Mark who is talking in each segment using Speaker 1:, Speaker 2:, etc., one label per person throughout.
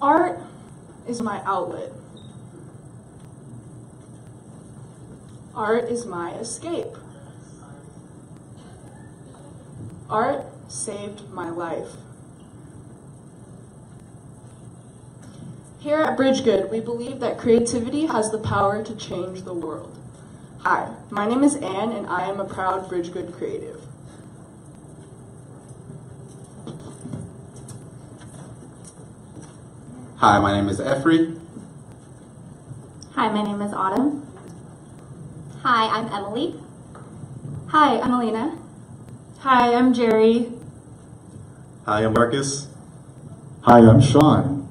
Speaker 1: Art is my outlet. Art is my escape. Art saved my life. Here at BRIDGEGOOD, we believe that creativity has the power to change the world. Hi, my name is Anne, and I am a proud BRIDGEGOOD creative.
Speaker 2: Hi, my name is Efri.
Speaker 3: Hi, my name is Autumn.
Speaker 4: Hi, I'm Emily.
Speaker 3: Hi, I'm Alina.
Speaker 5: Hi, I'm Jerry.
Speaker 6: Hi, I'm Marcus. Hi, I'm Sean.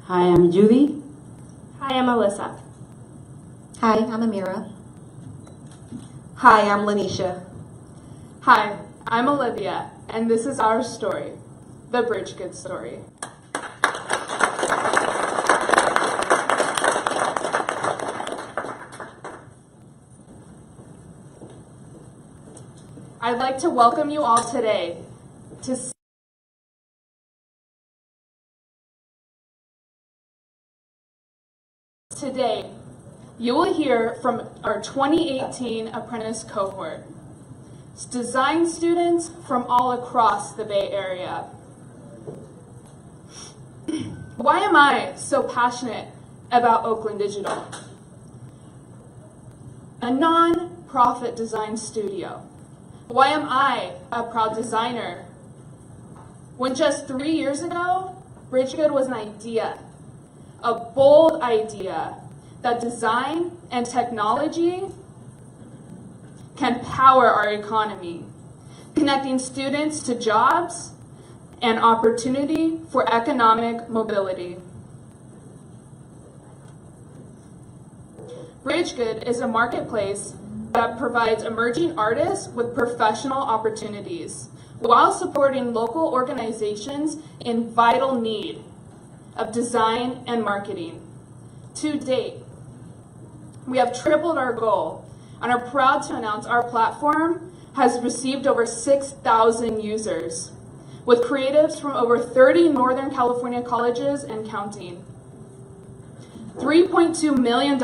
Speaker 5: Hi, I'm Judy.
Speaker 3: Hi, I'm Alyssa.
Speaker 4: Hi, I'm Amira.
Speaker 7: Hi, I'm Lanisha.
Speaker 1: Hi, I'm Olivia, and this is our story, the BRIDGEGOOD story. I'd like to welcome you all today to Today, you will hear from our 2018 apprentice cohort. It's design students from all across the Bay Area. Why am I so passionate about Oakland Digital? A non-profit design studio. Why am I a proud designer? When just 3 years ago, BRIDGEGOOD was an idea, a bold idea that design and technology can power our economy, connecting students to jobs and opportunity for economic mobility. BRIDGEGOOD is a marketplace that provides emerging artists with professional opportunities while supporting local organizations in vital need of design and marketing. To date, we have tripled our goal and are proud to announce our platform has received over 6,000 users, with creatives from over 30 Northern California colleges and counting. $3.2 million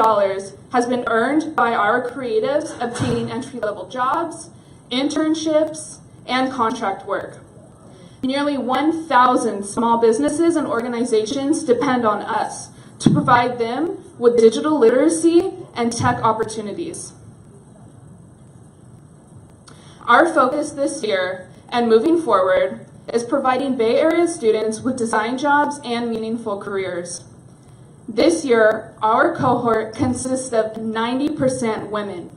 Speaker 1: has been earned by our creatives obtaining entry-level jobs, internships, and contract work. Nearly 1,000 small businesses and organizations depend on us to provide them with digital literacy and tech opportunities. Our focus this year and moving forward is providing Bay Area students with design jobs and meaningful careers. This year, our cohort consists of 90% women,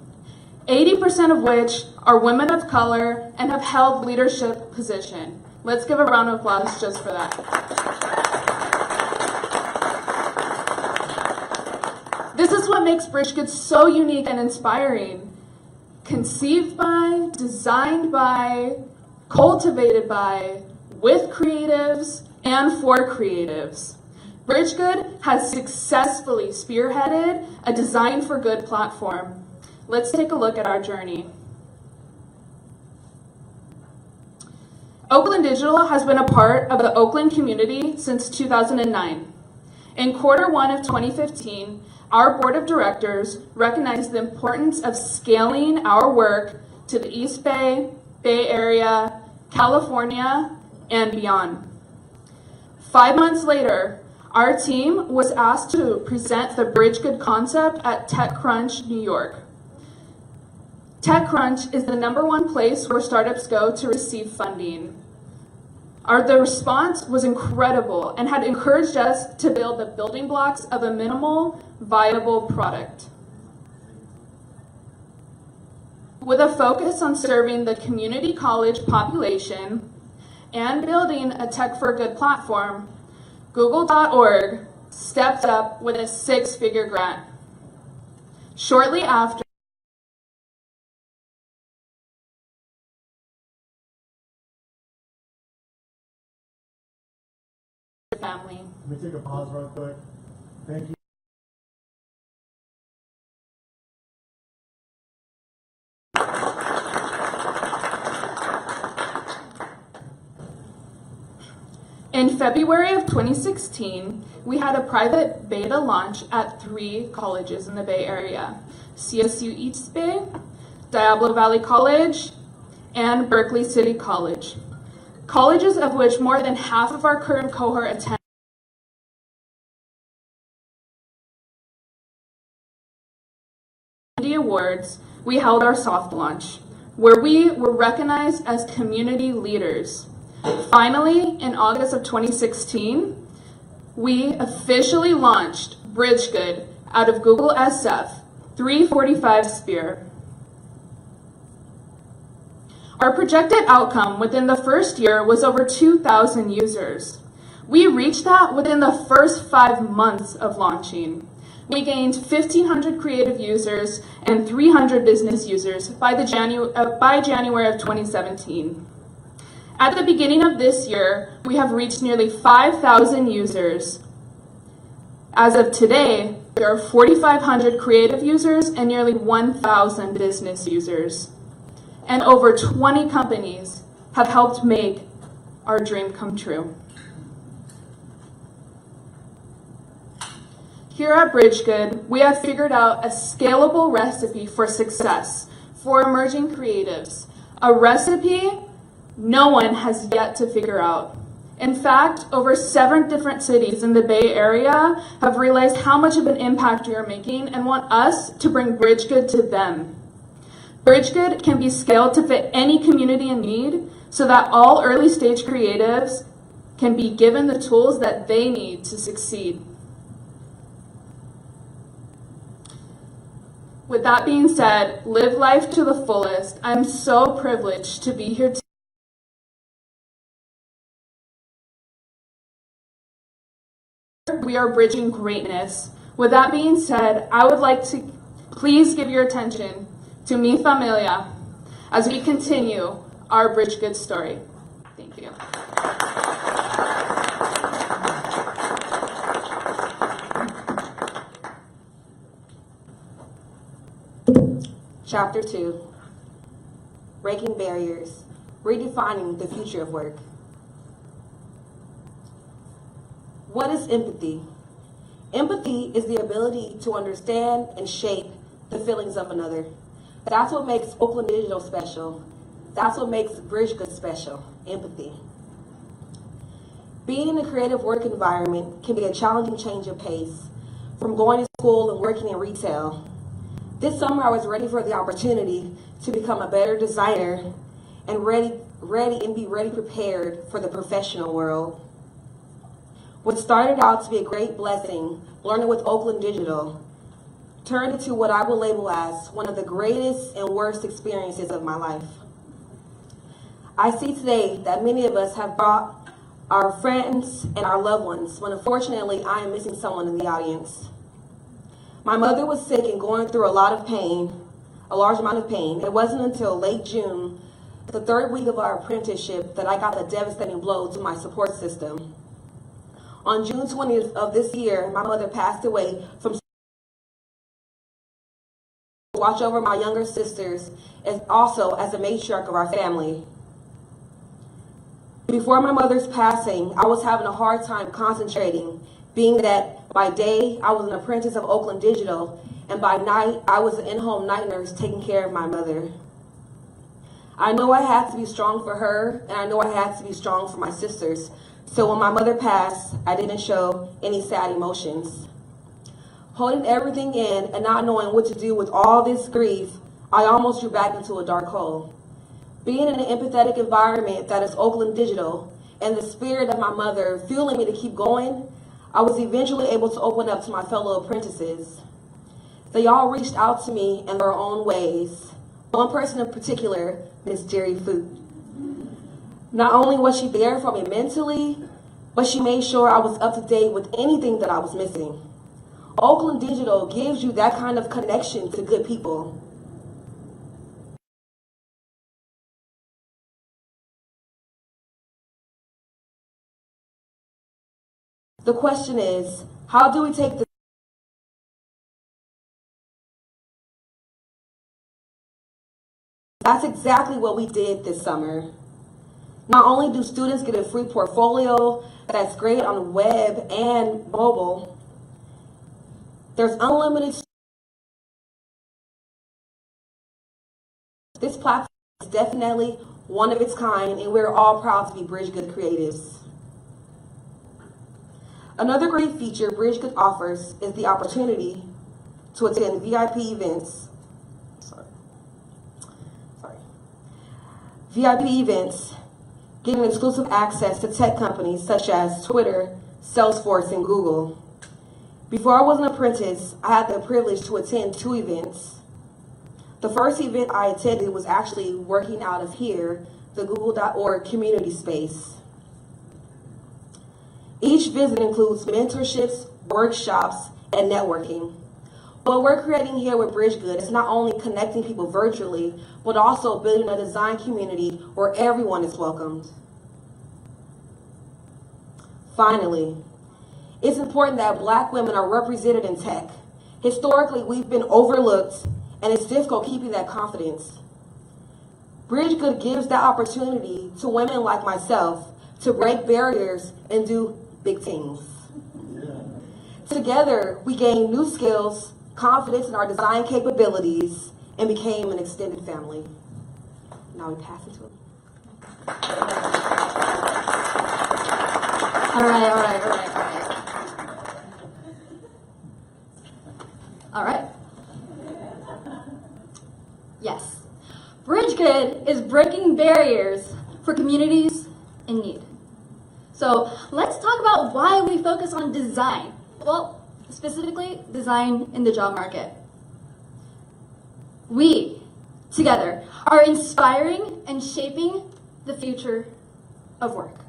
Speaker 1: 80% of which are women of color and have held leadership position. Let's give a round of applause just for that. This is what makes BRIDGEGOOD so unique and inspiring. Conceived by, designed by, cultivated by, with creatives, and for creatives. BRIDGEGOOD has successfully spearheaded a Design for Good platform. Let's take a look at our journey. Oakland Digital has been a part of the Oakland community since 2009. In Q1 of 2015, our board of directors recognized the importance of scaling our work to the East Bay, Bay Area, California, and beyond. 5 months later, our team was asked to present the BRIDGEGOOD concept at TechCrunch, New York. TechCrunch is the #1 place where startups go to receive funding. The response was incredible and had encouraged us to build the building blocks of a minimal, viable product. With a focus on serving the community college population and building a Tech for Good platform, Google.org stepped up with a 6-figure grant. Shortly after, family.
Speaker 6: Let me take a pause real quick. Thank you.
Speaker 1: In February of 2016, we had a private beta launch at 3 colleges in the Bay Area: CSU East Bay, Diablo Valley College, and Berkeley City College. Colleges of which more than half of our current cohort attend. Awards, we held our soft launch, where we were recognized as community leaders. Finally, in August of 2016, we officially launched BRIDGEGOOD out of Google SF 345 Spear. Our projected outcome within the first year was over 2,000 users. We reached that within the first 5 months of launching. We gained 1,500 creative users and 300 business users by January of 2017. At the beginning of this year, we have reached nearly 5,000 users. As of today, there are 4,500 creative users and nearly 1,000 business users. And over 20 companies have helped make our dream come true. Here at BRIDGEGOOD, we have figured out a scalable recipe for success for emerging creatives, a recipe no one has yet to figure out. In fact, over 7 different cities in the Bay Area have realized how much of an impact we are making and want us to bring BRIDGEGOOD to them. BRIDGEGOOD can be scaled to fit any community in need so that all early stage creatives can be given the tools that they need to succeed. With that being said, live life to the fullest. I'm so privileged to be here today. We are bridging greatness. With that being said, I would like to please give your attention to mi familia as we continue our BRIDGEGOOD story. Thank you.
Speaker 7: Chapter 2, Breaking Barriers, Redefining the Future of Work. What is empathy? Empathy is the ability to understand and shape the feelings of another. That's what makes Oakland Digital special. That's what makes BRIDGEGOOD special, empathy. Being in a creative work environment can be a challenging change of pace, from going to school and working in retail. This summer, I was ready for the opportunity to become a better designer and be ready prepared for the professional world. What started out to be a great blessing, learning with Oakland Digital, turned into what I will label as one of the greatest and worst experiences of my life. I see today that many of us have brought our friends and our loved ones, when unfortunately I am missing someone in the audience. My mother was sick and going through a large amount of pain. It wasn't until late June, the 3rd week of our apprenticeship, that I got the devastating blow to my support system. On June 20th of this year, my mother passed away from watch over my younger sisters and also as a matriarch of our family. Before my mother's passing, I was having a hard time concentrating, being that by day I was an apprentice of Oakland Digital, and by night I was an in-home night nurse taking care of my mother. I know I had to be strong for her, and I know I had to be strong for my sisters. So when my mother passed, I didn't show any sad emotions. Holding everything in and not knowing what to do with all this grief, I almost drew back into a dark hole. Being in an empathetic environment that is Oakland Digital and the spirit of my mother fueling me to keep going, I was eventually able to open up to my fellow apprentices. They all reached out to me in their own ways. One person in particular, Miss Jerry Foot. Not only was she there for me mentally, but she made sure I was up to date with anything that I was missing. Oakland Digital gives you that kind of connection to good people. The question is, how do we take this? That's exactly what we did this summer. Not only do students get a free portfolio that's great on the web and mobile, there's unlimited. This platform is definitely one of its kind, and we're all proud to be BRIDGEGOOD creatives. Another great feature BRIDGEGOOD offers is the opportunity to attend VIP events. VIP events, getting exclusive access to tech companies such as Twitter, Salesforce, and Google. Before I was an apprentice, I had the privilege to attend 2 events. The first event I attended was actually working out of here, the google.org community space. Each visit includes mentorships, workshops, and networking. What we're creating here with BRIDGEGOOD is not only connecting people virtually, but also building a design community where everyone is welcomed. Finally, it's important that Black women are represented in tech. Historically, we've been overlooked, and it's difficult keeping that confidence. BRIDGEGOOD gives that opportunity to women like myself to break barriers and do big things. Together, we gain new skills, confidence in our design capabilities, and became an extended family. Now we pass it to him.
Speaker 3: All right. Yes. BRIDGEGOOD is breaking barriers for communities in need. So let's talk about why we focus on design. Well, specifically, design in the job market. We, together, are inspiring and shaping the future of work.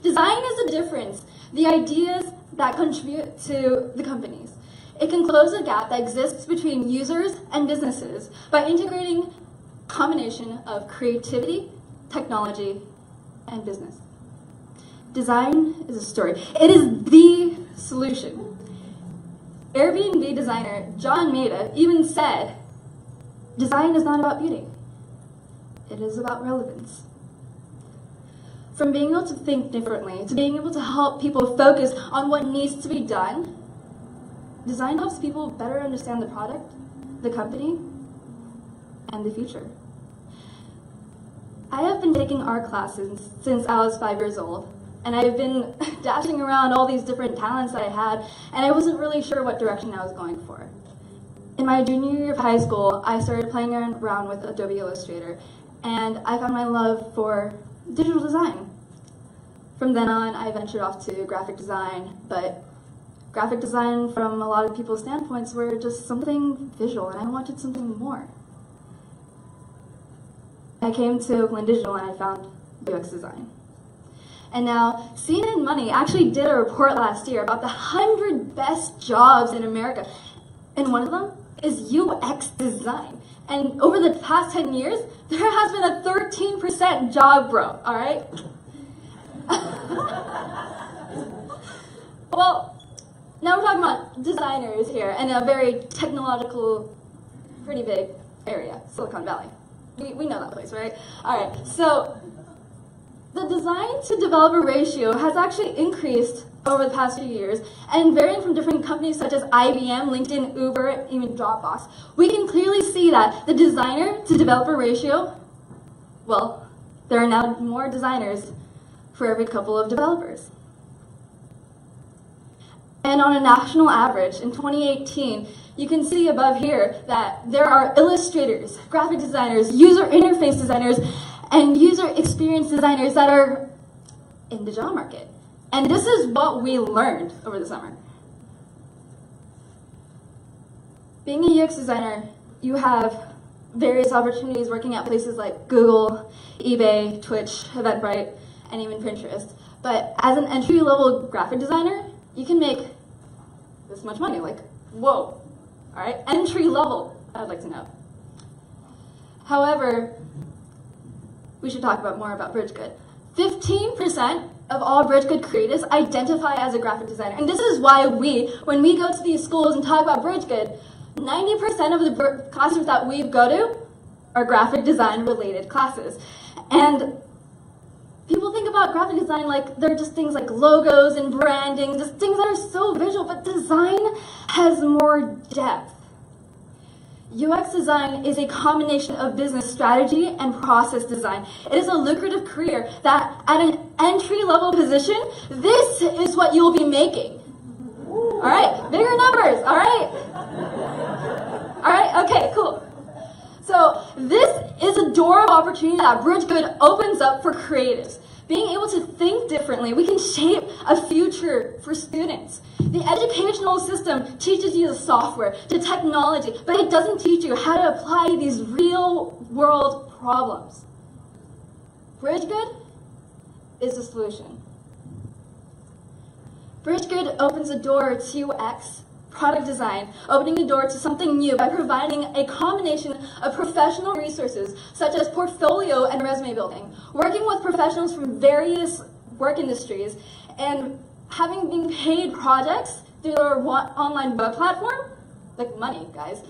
Speaker 3: Design is the difference, the ideas that contribute to the companies. It can close a gap that exists between users and businesses by integrating a combination of creativity, technology, and business. Design is a story. It is the solution. Airbnb designer John Maeda even said, design is not about beauty. It is about relevance. From being able to think differently to being able to help people focus on what needs to be done, design helps people better understand the product, the company, and the future. I have been taking art classes since I was 5 years old, and I've been dashing around all these different talents that I had, and I wasn't really sure what direction I was going for. In my junior year of high school, I started playing around with Adobe Illustrator, and I found my love for digital design. From then on, I ventured off to graphic design, but graphic design from a lot of people's standpoints were just something visual, and I wanted something more. I came to Oakland Digital and I found UX design. And now, CNN Money actually did a report last year about the 100 best jobs in America, and one of them is UX design. And over the past 10 years, there has been a 13% job growth, all right? Well, now we're talking about designers here in a very technological, pretty big area, Silicon Valley. We know that place, right? All right, so the design to developer ratio has actually increased over the past few years, and varying from different companies such as IBM, LinkedIn, Uber, even Dropbox, we can clearly see that the designer to developer ratio, well, there are now more designers for every couple of developers. And on a national average, in 2018, you can see above here that there are illustrators, graphic designers, user interface designers, and user experience designers that are in the job market. And this is what we learned over the summer. Being a UX designer, you have various opportunities working at places like Google, eBay, Twitch, Eventbrite, and even Pinterest. But as an entry-level graphic designer, you can make this much money, like, whoa. All right, entry level, I'd like to know. However, we should talk more about BRIDGEGOOD. 15% of all BRIDGEGOOD creatives identify as a graphic designer. And this is why when we go to these schools and talk about BRIDGEGOOD, 90% of the classes that we go to are graphic design related classes. And People think about graphic design like they're just things like logos and branding, just things that are so visual, but design has more depth. UX design is a combination of business strategy and process design. It is a lucrative career that at an entry-level position, this is what you'll be making. All right, bigger numbers, all right? All right, okay, cool. So this is a door of opportunity that BRIDGEGOOD opens up for creatives. Being able to think differently, we can shape a future for students. The educational system teaches you the software, the technology, but it doesn't teach you how to apply these real-world problems. BRIDGEGOOD is the solution. BRIDGEGOOD opens the door to UX, product design, opening the door to something new by providing a combination of professional resources such as portfolio and resume building, working with professionals from various work industries, and having been paid projects through our online web platform, like money, guys.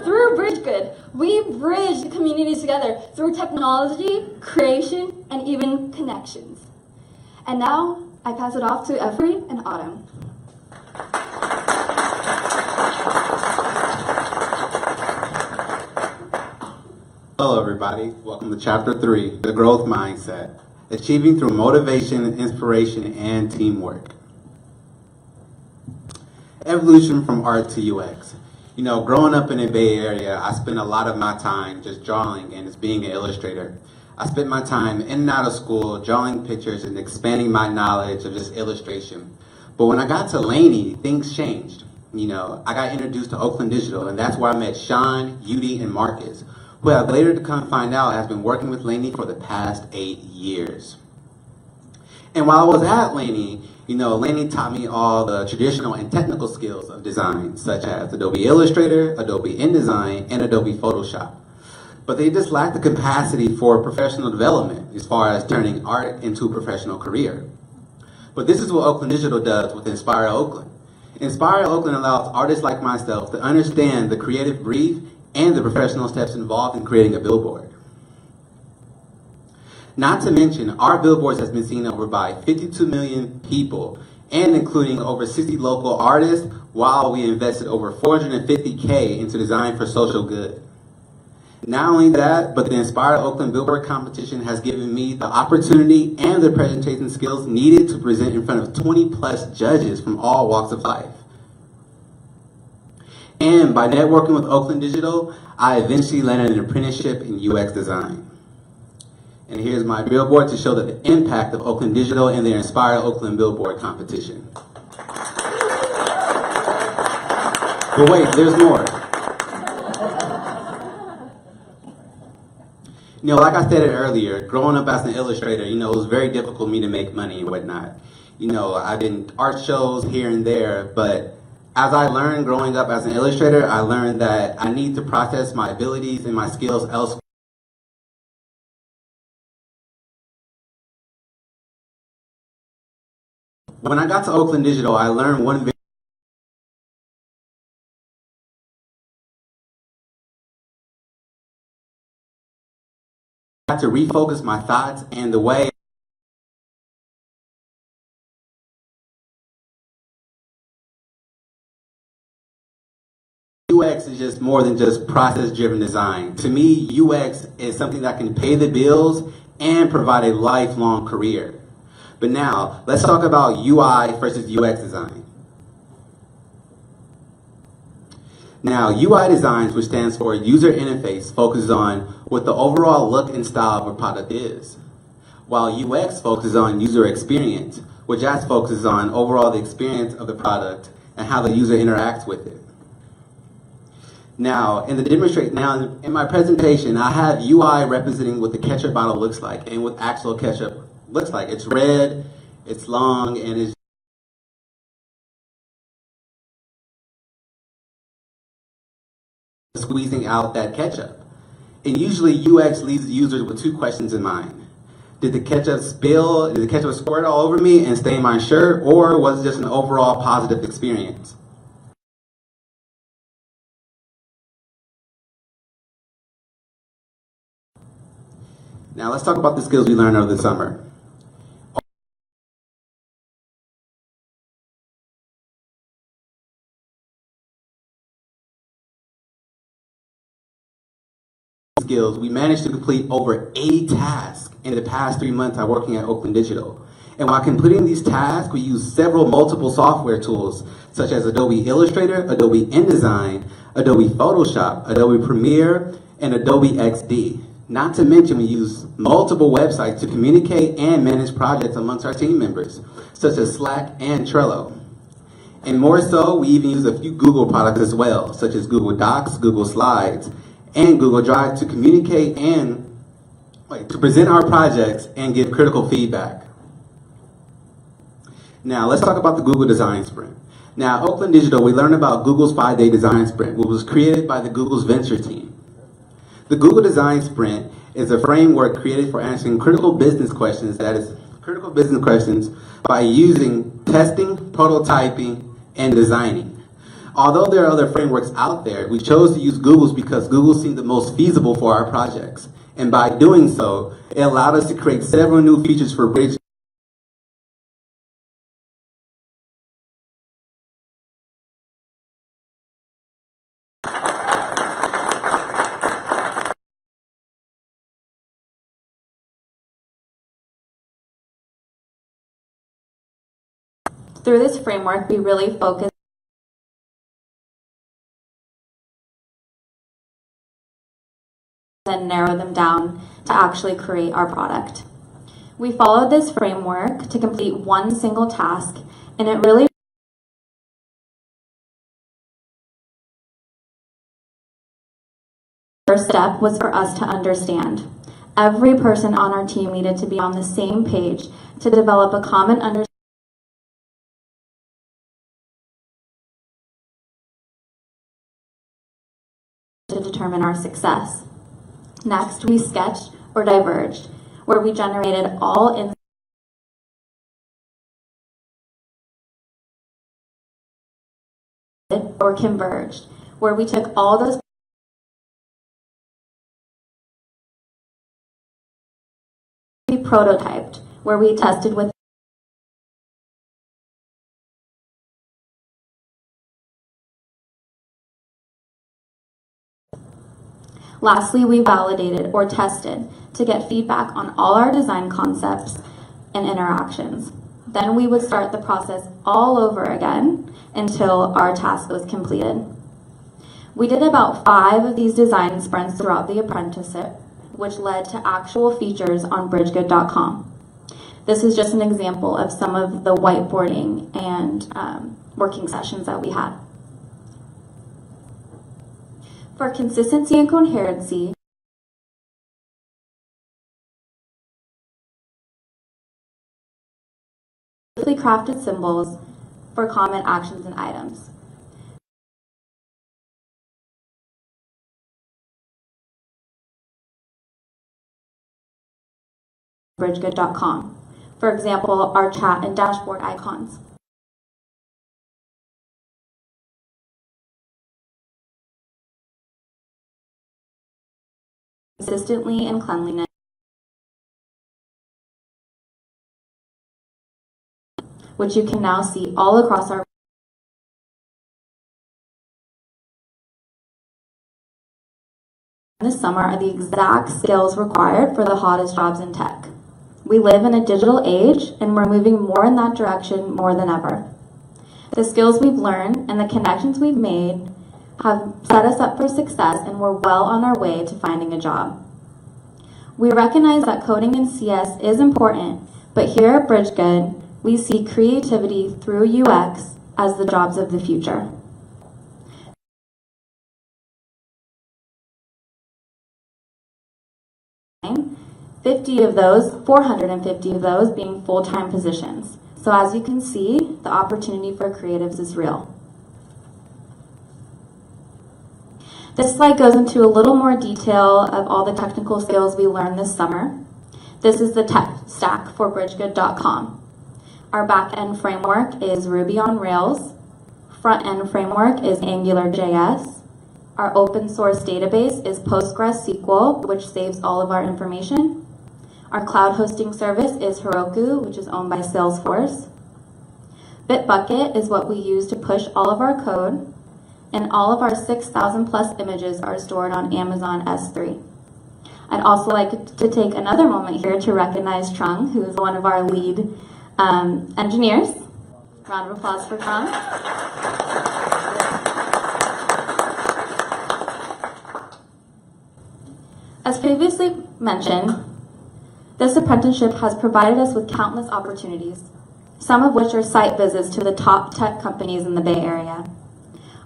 Speaker 3: Through BRIDGEGOOD, we bridge the communities together through technology, creation, and even connections. And now, I pass it off to Efri and Autumn.
Speaker 2: Hello, everybody. Welcome to Chapter 3, The Growth Mindset, Achieving Through Motivation, Inspiration, and Teamwork. Evolution from art to UX. You know, growing up in the Bay Area, I spent a lot of my time just drawing and just being an illustrator. I spent my time in and out of school drawing pictures and expanding my knowledge of just illustration. But when I got to Laney, things changed. You know, I got introduced to Oakland Digital, and that's where I met Sean, Yudi, and Marcus, who I've later to come find out has been working with Laney for the past 8 years. And while I was at Laney, you know, Laney taught me all the traditional and technical skills of design, such as Adobe Illustrator, Adobe InDesign, and Adobe Photoshop. But they just lacked the capacity for professional development as far as turning art into a professional career. But this is what Oakland Digital does with Inspire Oakland. Inspire Oakland allows artists like myself to understand the creative brief and the professional steps involved in creating a billboard. Not to mention, our billboards has been seen over by 52 million people, and including over 60 local artists, while we invested over $450K into design for social good. Not only that, but the Inspire Oakland Billboard competition has given me the opportunity and the presentation skills needed to present in front of 20+ judges from all walks of life. And by networking with Oakland Digital, I eventually landed an apprenticeship in UX design. And here's my billboard to show that the impact of Oakland Digital and their Inspire Oakland Billboard competition. But wait, there's more. You know, like I said earlier, growing up as an illustrator, you know, it was very difficult for me to make money and whatnot. You know, I did art shows here and there, but as I learned growing up as an illustrator, I learned that I need to process my abilities and my skills elsewhere. When I got to Oakland Digital, I learned one very to refocus my thoughts and the way UX is just more than just process-driven design. To me, UX is something that can pay the bills and provide a lifelong career. But now, let's talk about UI versus UX design. Now, UI designs, which stands for user interface, focuses on what the overall look and style of a product is, while UX focuses on user experience, which just focuses on overall the experience of the product and how the user interacts with it. Now, in my presentation, I have UI representing what the ketchup bottle looks like and what actual ketchup looks like. It's red, it's long, and it's squeezing out that ketchup. And usually UX leaves the users with two questions in mind. Did the ketchup spill, did the ketchup squirt all over me and stain my shirt, or was it just an overall positive experience? Now let's talk about the skills we learned over the summer. Skills, we managed to complete over 80 tasks in the past 3 months of working at Oakland Digital. And while completing these tasks, we used several multiple software tools, such as Adobe Illustrator, Adobe InDesign, Adobe Photoshop, Adobe Premiere, and Adobe XD. Not to mention, we use multiple websites to communicate and manage projects amongst our team members, such as Slack and Trello. And more so, we even use a few Google products as well, such as Google Docs, Google Slides, and Google Drive to communicate and to present our projects and give critical feedback. Now, let's talk about the Google Design Sprint. Now, at Oakland Digital, we learned about Google's 5-day design sprint, which was created by the Google's venture team. The Google Design Sprint is a framework created for answering critical business questions, by using testing, prototyping, and designing. Although there are other frameworks out there, we chose to use Google's because Google seemed the most feasible for our projects. And by doing so, it allowed us to create several new features for Bridge.
Speaker 4: Through this framework, we really focus and narrow them down to actually create our product. We followed this framework to complete one single task, and it really first step was for us to understand. Every person on our team needed to be on the same page to develop a common understanding to determine our success. Next, we sketched or diverged, where we generated all or converged, where we took all those we prototyped, where we tested with Lastly, we validated or tested to get feedback on all our design concepts and interactions. Then we would start the process all over again until our task was completed. We did about 5 of these design sprints throughout the apprenticeship, which led to actual features on BRIDGEGOOD.com. This is just an example of some of the whiteboarding and working sessions that we had. For consistency and coherency, crafted symbols for common actions and items. BRIDGEGOOD.com. For example, our chat and dashboard icons. Consistently and cleanliness, which you can now see all across our this summer are the exact skills required for the hottest jobs in tech. We live in a digital age, and we're moving more in that direction more than ever. The skills we've learned and the connections we've made have set us up for success, and we're well on our way to finding a job. We recognize that coding in CS is important, but here at BRIDGEGOOD, we see creativity through UX as the jobs of the future. $450 of those being full-time positions. So as you can see, the opportunity for creatives is real. This slide goes into a little more detail of all the technical skills we learned this summer. This is the tech stack for BRIDGEGOOD.com. Our back-end framework is Ruby on Rails. Front-end framework is AngularJS. Our open source database is PostgreSQL, which saves all of our information. Our cloud hosting service is Heroku, which is owned by Salesforce. Bitbucket is what we use to push all of our code, and all of our 6,000 plus images are stored on Amazon S3. I'd also like to take another moment here to recognize Trung, who is one of our lead engineers. Round of applause for Trung. As previously mentioned, this apprenticeship has provided us with countless opportunities, some of which are site visits to the top tech companies in the Bay Area.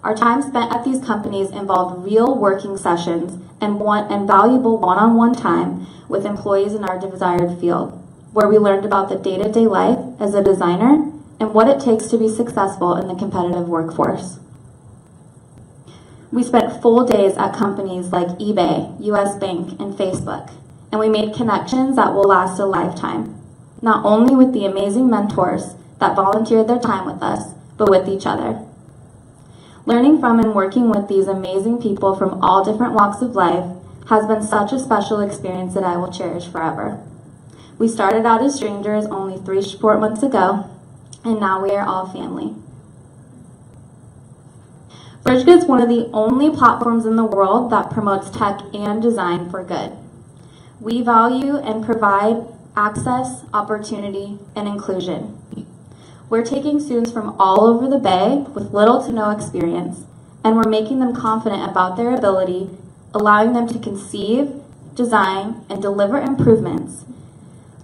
Speaker 4: Our time spent at these companies involved real working sessions and valuable one-on-one time with employees in our desired field, where we learned about the day-to-day life as a designer and what it takes to be successful in the competitive workforce. We spent full days at companies like eBay, US Bank, and Facebook, and we made connections that will last a lifetime, not only with the amazing mentors that volunteered their time with us, but with each other. Learning from and working with these amazing people from all different walks of life has been such a special experience that I will cherish forever. We started out as strangers only 3 short months ago, and now we are all family. BridgeGood is one of the only platforms in the world that promotes tech and design for good. We value and provide access, opportunity, and inclusion. We're taking students from all over the Bay with little to no experience, and we're making them confident about their ability, allowing them to conceive, design, and deliver improvements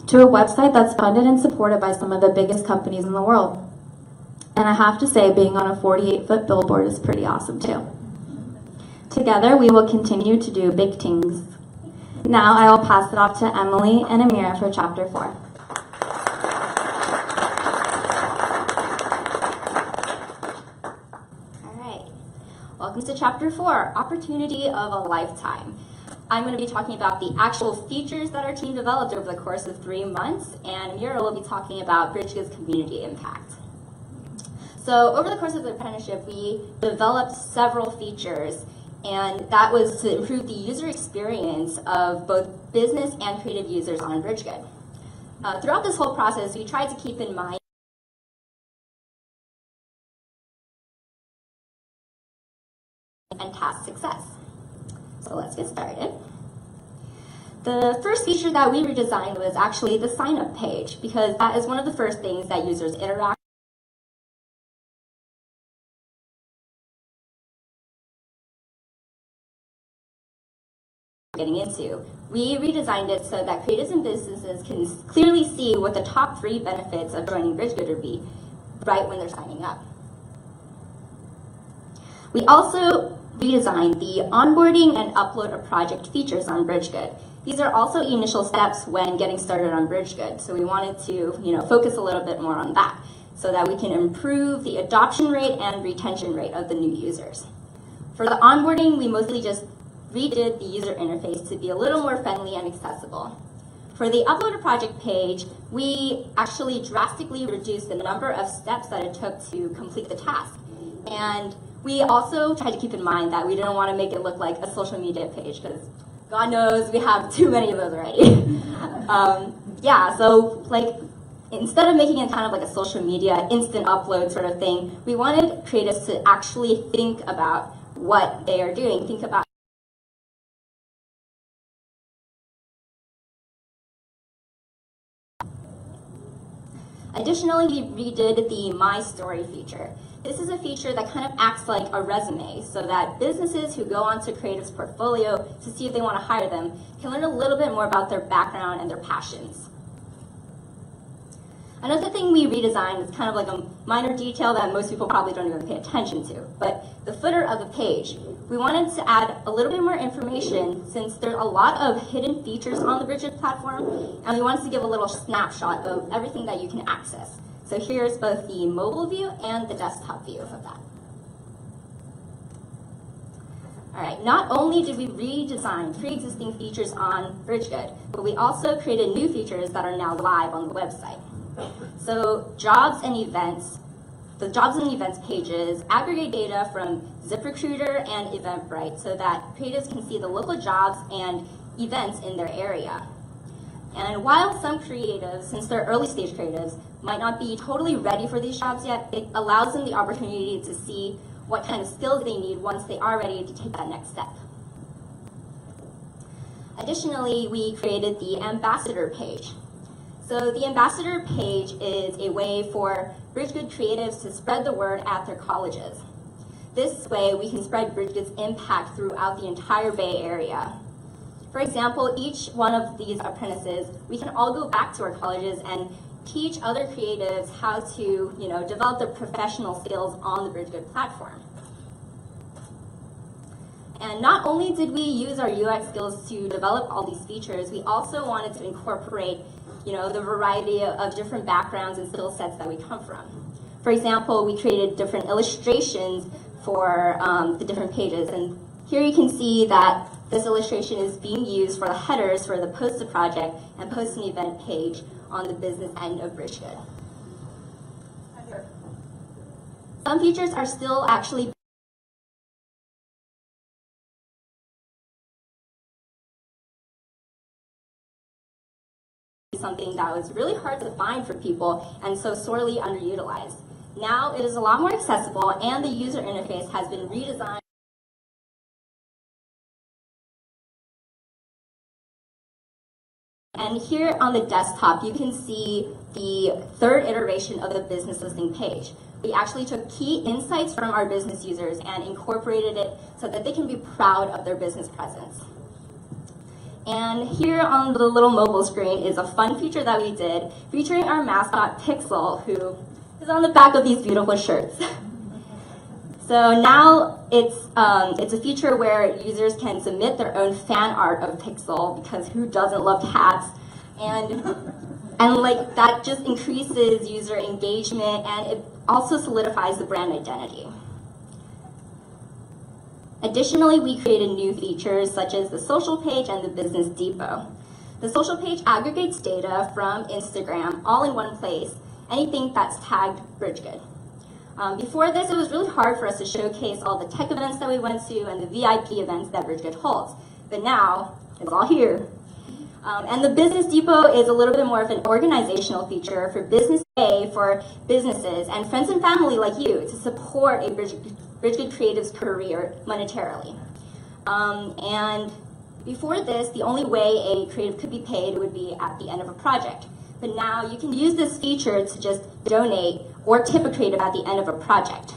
Speaker 4: to a website that's funded and supported by some of the biggest companies in the world. And I have to say, being on a 48-foot billboard is pretty awesome too. Together, we will continue to do big things. Now I will pass it off to Emily and Amira for Chapter 4.
Speaker 8: All right, welcome to Chapter 4, Opportunity of a Lifetime. I'm going to be talking about the actual features that our team developed over the course of 3 months, and Amira will be talking about BridgeGood's community impact. So over the course of the apprenticeship, we developed several features, and that was to improve the user experience of both business and creative users on BridgeGood. Throughout this whole process, we tried to keep in mind and task success. So let's get started. The first feature that we redesigned was actually the sign-up page, because that is one of the first things that users interact getting into. We redesigned it so that creatives and businesses can clearly see what the top 3 benefits of joining BridgeGood would be right when they're signing up. We also redesigned the onboarding and upload a project features on BridgeGood. These are also initial steps when getting started on BridgeGood, so we wanted to focus a little bit more on that so that we can improve the adoption rate and retention rate of the new users. For the onboarding, we mostly just redid the user interface to be a little more friendly and accessible. For the upload a project page, we actually drastically reduced the number of steps that it took to complete the task. And we also tried to keep in mind that we didn't want to make it look like a social media page, because God knows we have too many of those already. So instead of making it kind of like a social media instant upload sort of thing, we wanted creatives to actually think about what they are doing, think about Additionally, we redid the My Story feature. This is a feature that kind of acts like a resume, so that businesses who go onto Creative's portfolio to see if they want to hire them can learn a little bit more about their background and their passions. Another thing we redesigned is kind of like a minor detail that most people probably don't even pay attention to, but the footer of the page. We wanted to add a little bit more information since there's a lot of hidden features on the BridgeGood platform, and we wanted to give a little snapshot of everything that you can access. So here's both the mobile view and the desktop view of that. All right, not only did we redesign pre-existing features on BridgeGood, but we also created new features that are now live on the website. So jobs and events, the jobs and events pages aggregate data from ZipRecruiter and Eventbrite so that creatives can see the local jobs and events in their area. And while some creatives, since they're early stage creatives, might not be totally ready for these jobs yet, it allows them the opportunity to see what kind of skills they need once they are ready to take that next step. Additionally, we created the ambassador page. So the ambassador page is a way for BRIDGEGOOD creatives to spread the word at their colleges. This way, we can spread BRIDGEGOOD's impact throughout the entire Bay Area. For example, each one of these apprentices, we can all go back to our colleges and teach other creatives how to, develop their professional skills on the BRIDGEGOOD platform. And not only did we use our UX skills to develop all these features, we also wanted to incorporate, the variety of different backgrounds and skill sets that we come from. For example, we created different illustrations for the different pages. And here you can see that this illustration is being used for the headers for the Post a Project and Post an Event page on the business end of BRIDGEGOOD. Some features are still actually something that was really hard to find for people and so sorely underutilized. Now it is a lot more accessible and the user interface has been redesigned. And here on the desktop, you can see the third iteration of the business listing page. We actually took key insights from our business users and incorporated it so that they can be proud of their business presence. And here on the little mobile screen is a fun feature that we did featuring our mascot Pixel, who is on the back of these beautiful shirts. So now it's a feature where users can submit their own fan art of Pixel, because who doesn't love cats? And like that just increases user engagement, and it also solidifies the brand identity. Additionally, we created new features such as the social page and the business depot. The social page aggregates data from Instagram all in one place, anything that's tagged BRIDGEGOOD. Before this, it was really hard for us to showcase all the tech events that we went to and the VIP events that BRIDGEGOOD holds. But now, it's all here. And the Business Depot is a little bit more of an organizational feature for Business Day for businesses and friends and family like you to support a BRIDGEGOOD creative's career monetarily. And before this, the only way a creative could be paid would be at the end of a project. But now you can use this feature to just donate or tip a creative at the end of a project.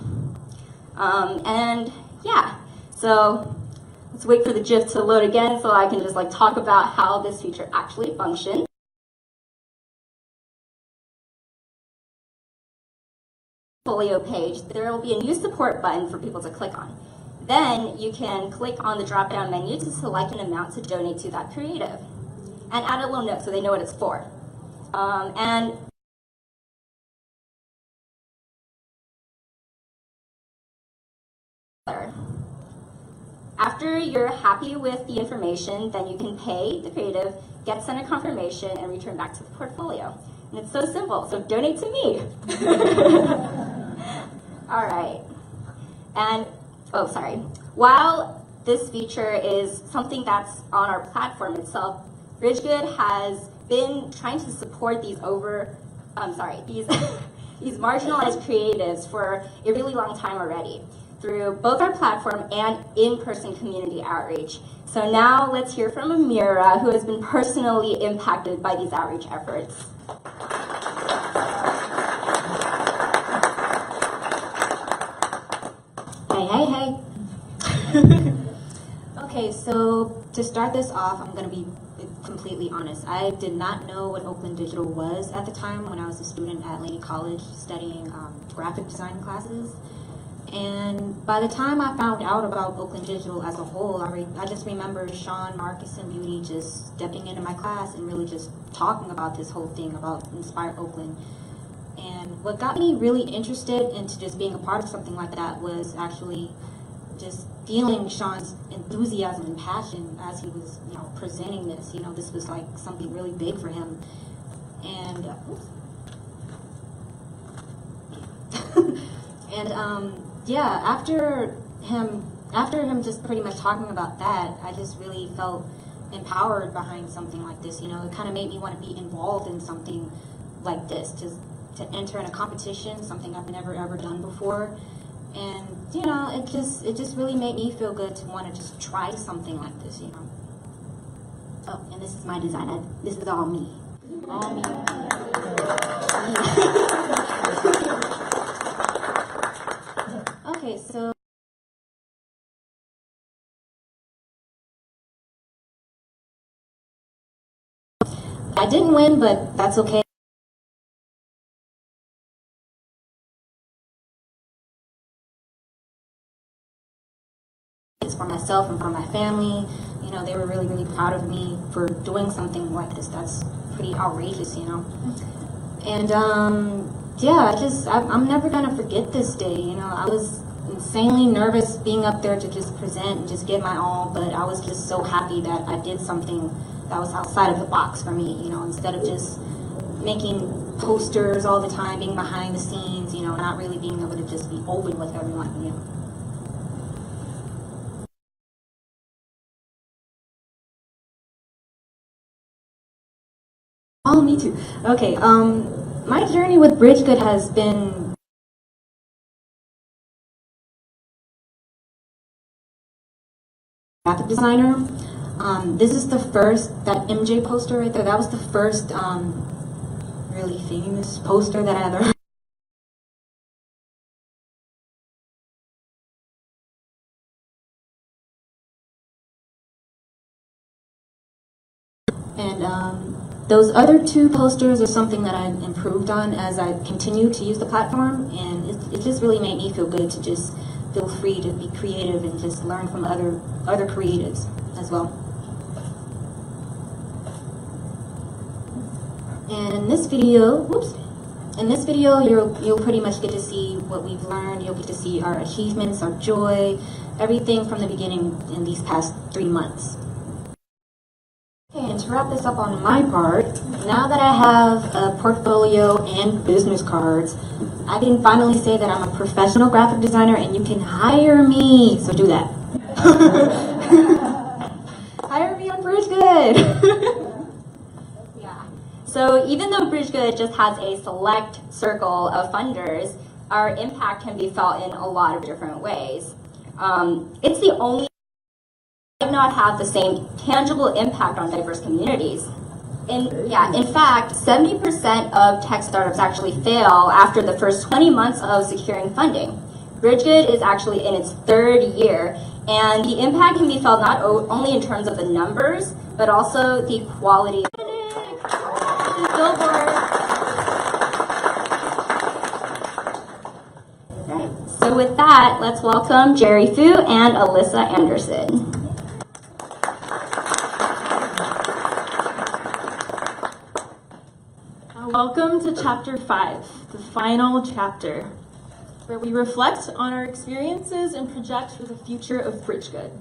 Speaker 8: And yeah, so let's wait for the GIF to load again so I can just talk about how this feature actually functions. Portfolio page, there will be a new support button for people to click on. Then you can click on the drop-down menu to select an amount to donate to that creative and add a little note so they know what it's for. And after you're happy with the information, then you can pay the creative, get sent a confirmation, and return back to the portfolio. And it's so simple, so donate to me. All right. And, oh, sorry. While this feature is something that's on our platform itself, BRIDGEGOOD has been trying to support these these marginalized creatives for a really long time already through both our platform and in-person community outreach. So now let's hear from Amira, who has been personally impacted by these outreach efforts.
Speaker 9: Hey. Okay, so to start this off, I'm going to be completely honest. I did not know what Oakland Digital was at the time when I was a student at Laney College studying graphic design classes. And by the time I found out about Oakland Digital as a whole, I just remember Sean, Marcus, and Beauty just stepping into my class and really just talking about this whole thing about Inspire Oakland. And what got me really interested into just being a part of something like that was actually just feeling Sean's enthusiasm and passion as he was, presenting this. This was like something really big for him. And yeah, after him just pretty much talking about that, I just really felt empowered behind something like this. You know, it kind of made me want to be involved in something like this, to enter in a competition, something I've never ever done before. And you know, it just really made me feel good to want to just try something like this, you know. Oh, and this is my design. This is all me. All me. Okay, so I didn't win, but that's okay. It's for myself and for my family. You know, they were really, really proud of me for doing something like this. That's pretty outrageous, you know. And yeah, I'm never gonna forget this day. You know, I was insanely nervous being up there to just present and just give my all, but I was just so happy that I did something that was outside of the box for me, you know, instead of just making posters all the time, being behind the scenes, you know, not really being able to just be open with everyone, you know. Oh, me too. Okay, my journey with BRIDGEGOOD has been graphic designer. This is the first, that MJ poster right there, that was the first really famous poster that I ever and those other two posters are something that I improved on as I continue to use the platform, and it just really made me feel good to just feel free to be creative and just learn from other creatives as well. And in this video, you'll pretty much get to see what we've learned. You'll get to see our achievements, our joy, everything from the beginning in these past 3 months. Okay, and to wrap this up on my part, now that I have a portfolio and business cards, I can finally say that I'm a professional graphic designer and you can hire me. So do that. Hire me on BRIDGEGOOD. Yeah. So even though BRIDGEGOOD just has a select circle of funders, our impact can be felt in a lot of different ways. It's the only might not have the same tangible impact on diverse communities. In fact, 70% of tech startups actually fail after the first 20 months of securing funding. BRIDGEGOOD is actually in its 3rd year, and the impact can be felt not only in terms of the numbers, but also the quality of Right. So with that, let's welcome Jerry Fu and Alyssa Anderson.
Speaker 10: Welcome to Chapter 5, the final chapter, where we reflect on our experiences and project for the future of BRIDGEGOOD.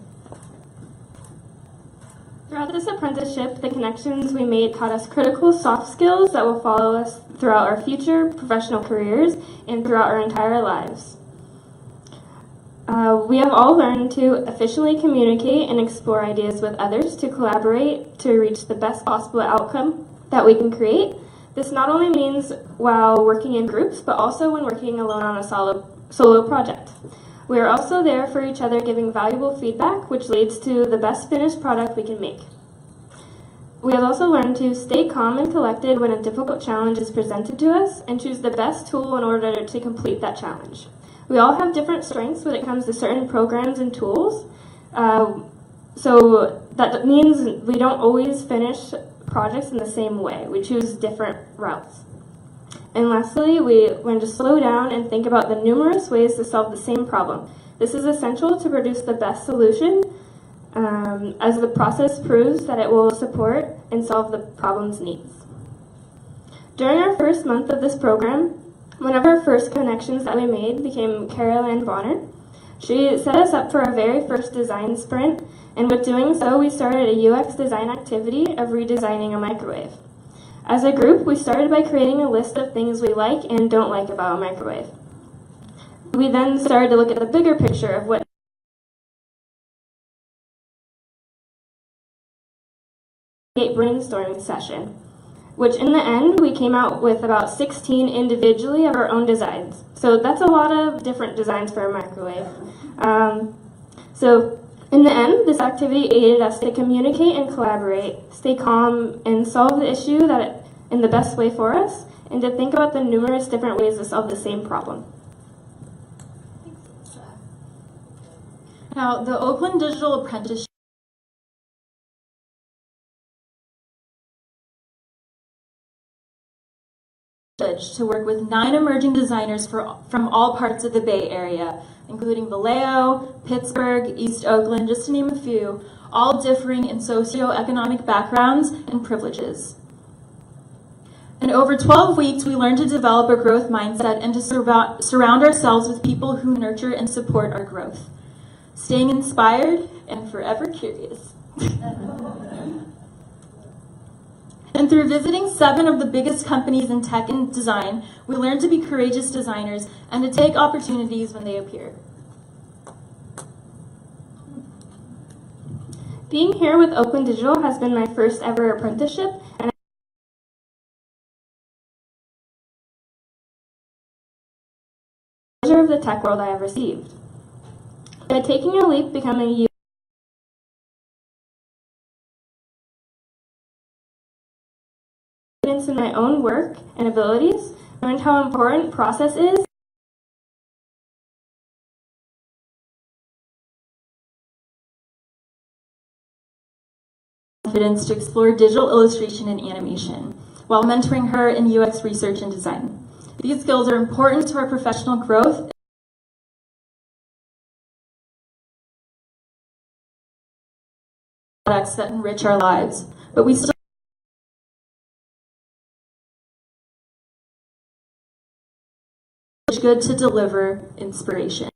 Speaker 1: Throughout this apprenticeship, the connections we made taught us critical soft skills that will follow us throughout our future professional careers and throughout our entire lives. We have all learned to efficiently communicate and explore ideas with others to collaborate to reach the best possible outcome that we can create. This not only means while working in groups, but also when working alone on a solo project. We are also there for each other, giving valuable feedback, which leads to the best finished product we can make. We have also learned to stay calm and collected when a difficult challenge is presented to us and choose the best tool in order to complete that challenge. We all have different strengths when it comes to certain programs and tools, so that means we don't always finish projects in the same way. We choose different routes. And lastly, we learn to slow down and think about the numerous ways to solve the same problem. This is essential to produce the best solution, as the process proves that it will support and solve the problem's needs. During our first month of this program, one of our first connections that we made became Carol Ann Bonner. She set us up for our very first design sprint, and with doing so, we started a UX design activity of redesigning a microwave. As a group, we started by creating a list of things we like and don't like about a microwave. We then started to look at the bigger picture of what
Speaker 11: brainstorming session, which in the end we came out with about 16 individually of our own designs. So that's a lot of different designs for a microwave. So in the end, this activity aided us to communicate and collaborate, stay calm, and solve the issue in the best way for us, and to think about the numerous different ways to solve the same problem.
Speaker 10: Now, the Oakland Digital Apprenticeship to work with 9 emerging designers from all parts of the Bay Area, including Vallejo, Pittsburgh, East Oakland, just to name a few, all differing in socioeconomic backgrounds and privileges. In over 12 weeks, we learned to develop a growth mindset and to surround ourselves with people who nurture and support our growth, staying inspired and forever curious. And through visiting 7 of the biggest companies in tech and design, we learned to be courageous designers and to take opportunities when they appear.
Speaker 11: Being here with Oakland Digital has been my first ever apprenticeship, and of the tech world I have received. By taking a leap, becoming a confidence in my own work and abilities, learned how important process is,
Speaker 10: confidence to explore digital illustration and animation, while mentoring her in UX research and design. These skills are important to our professional growth products that enrich our lives, but we still good to deliver inspiration.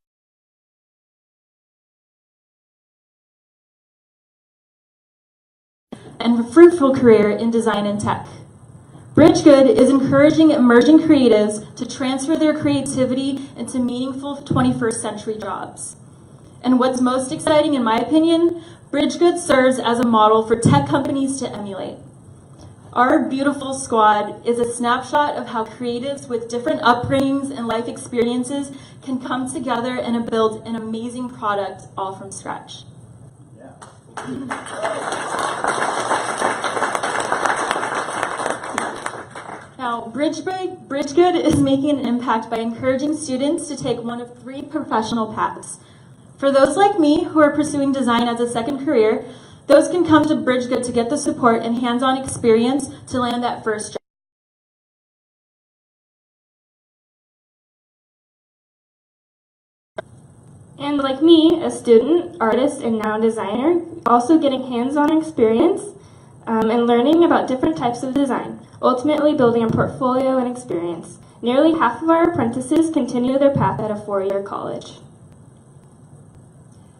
Speaker 10: And a fruitful career in design and tech. BRIDGEGOOD is encouraging emerging creatives to transfer their creativity into meaningful 21st century jobs. And what's most exciting, in my opinion, BRIDGEGOOD serves as a model for tech companies to emulate. Our beautiful squad is a snapshot of how creatives with different upbringings and life experiences can come together and build an amazing product all from scratch. Now, BRIDGEGOOD is making an impact by encouraging students to take one of 3 professional paths. For those like me who are pursuing design as a second career, those can come to BRIDGEGOOD to get the support and hands-on experience to land that first job.
Speaker 11: And like me, a student, artist, and now designer, also getting hands-on experience and learning about different types of design, ultimately building a portfolio and experience. Nearly half of our apprentices continue their path at a 4-year college.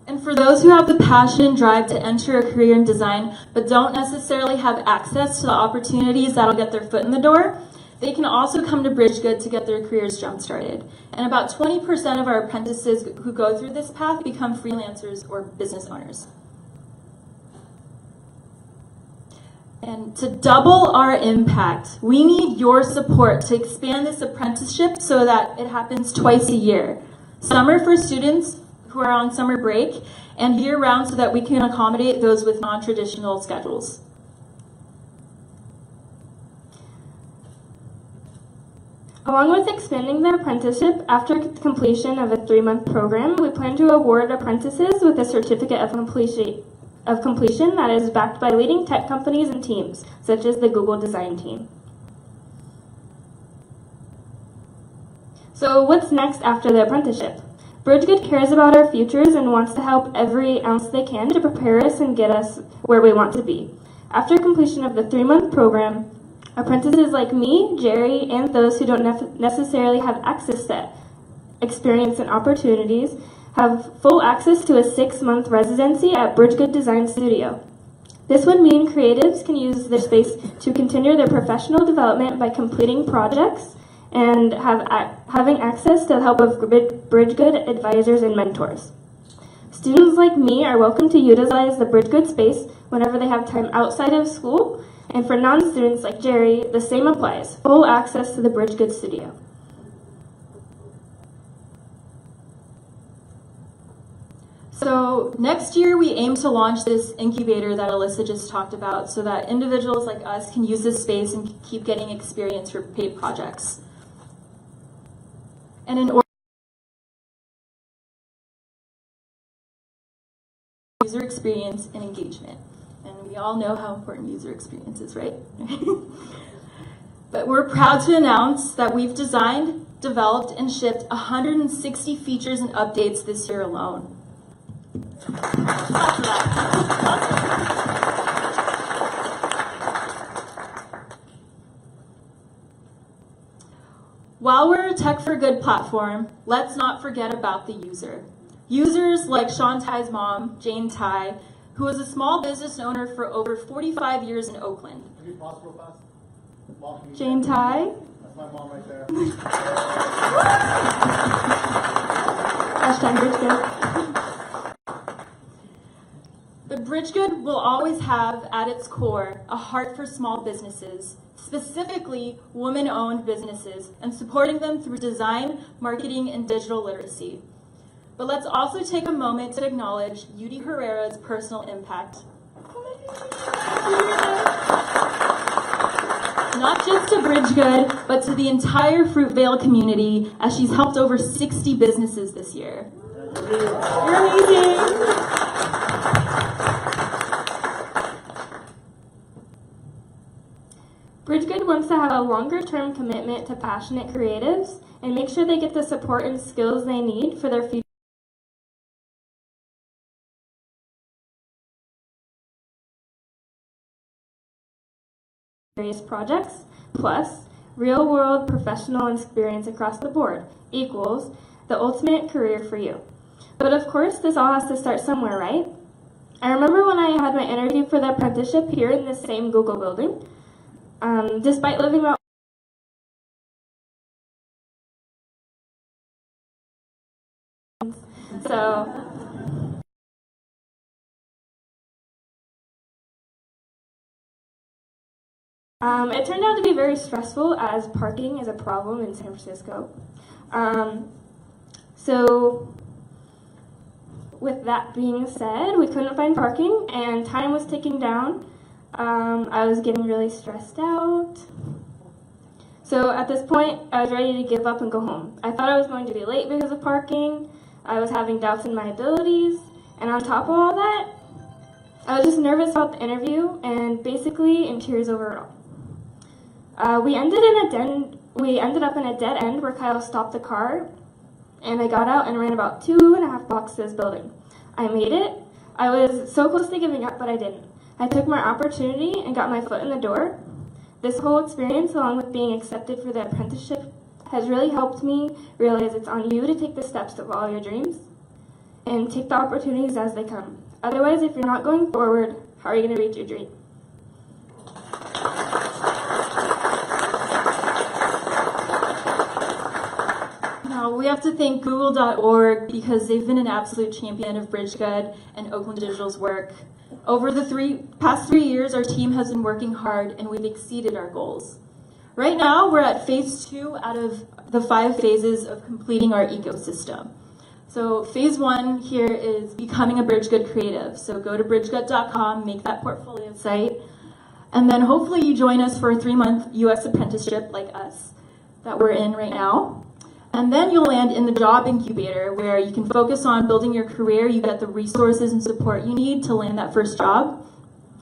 Speaker 10: And for those who have the passion and drive to enter a career in design, but don't necessarily have access to the opportunities that'll get their foot in the door, they can also come to BRIDGEGOOD to get their careers jump-started. And about 20% of our apprentices who go through this path become freelancers or business owners. And to double our impact, we need your support to expand this apprenticeship so that it happens twice a year. Summer for students who are on summer break, and year-round so that we can accommodate those with non-traditional schedules.
Speaker 11: Along with expanding the apprenticeship, after completion of a 3-month program, we plan to award apprentices with a certificate of completion that is backed by leading tech companies and teams, such as the Google design team. So what's next after the apprenticeship? BRIDGEGOOD cares about our futures and wants to help every ounce they can to prepare us and get us where we want to be. After completion of the 3-month program, apprentices like me, Jerry, and those who don't necessarily have access to experience and opportunities have full access to a 6-month residency at BRIDGEGOOD Design Studio. This would mean creatives can use their space to continue their professional development by completing projects and having access to the help of BRIDGEGOOD advisors and mentors. Students like me are welcome to utilize the BRIDGEGOOD space whenever they have time outside of school, and for non-students like Jerry, the same applies, full access to the BRIDGEGOOD studio.
Speaker 10: So next year we aim to launch this incubator that Alyssa just talked about so that individuals like us can use this space and keep getting experience for paid projects. And in order user experience and engagement. And we all know how important user experience is, right? But we're proud to announce that we've designed, developed, and shipped 160 features and updates this year alone. While we're a Tech for Good platform, let's not forget about the user. Users like Sean Ty's mom, Jane Ty, who is a small business owner for over 45 years in Oakland.
Speaker 6: Can you pause real fast? Mom, can you
Speaker 11: Jane Ty.
Speaker 6: That's my mom right there.
Speaker 11: Hashtag BRIDGEGOOD.
Speaker 10: But BRIDGEGOOD will always have at its core a heart for small businesses, specifically women-owned businesses, and supporting them through design, marketing, and digital literacy. But let's also take a moment to acknowledge Yudi Herrera's personal impact. Not just to BRIDGEGOOD, but to the entire Fruitvale community, as she's helped over 60 businesses this year. You're amazing!
Speaker 11: BRIDGEGOOD wants to have a longer-term commitment to passionate creatives and make sure they get the support and skills they need for their future. Various projects, plus real-world professional experience across the board equals the ultimate career for you. But of course, this all has to start somewhere, right? I remember when I had my interview for the apprenticeship here in this same Google building. Despite living about it turned out to be very stressful as parking is a problem in San Francisco. So with that being said, we couldn't find parking and time was ticking down. I was getting really stressed out. So at this point, I was ready to give up and go home. I thought I was going to be late because of parking. I was having doubts in my abilities. And on top of all that, I was just nervous about the interview and basically in tears over it all. We ended up in a dead end where Kyle stopped the car, and I got out and ran about 2.5 blocks to this building. I made it. I was so close to giving up, but I didn't. I took my opportunity and got my foot in the door. This whole experience, along with being accepted for the apprenticeship, has really helped me realize it's on you to take the steps to follow your dreams and take the opportunities as they come. Otherwise, if you're not going forward, how are you going to reach your dream?
Speaker 10: We have to thank Google.org because they've been an absolute champion of BRIDGEGOOD and Oakland Digital's work. Over the past 3 years, our team has been working hard and we've exceeded our goals. Right now, we're at phase 2 out of the 5 phases of completing our ecosystem. So phase 1 here is becoming a BRIDGEGOOD creative. So go to bridgegood.com, make that portfolio site, and then hopefully you join us for a 3-month US apprenticeship like us that we're in right now. And then you'll land in the job incubator where you can focus on building your career, you get the resources and support you need to land that first job,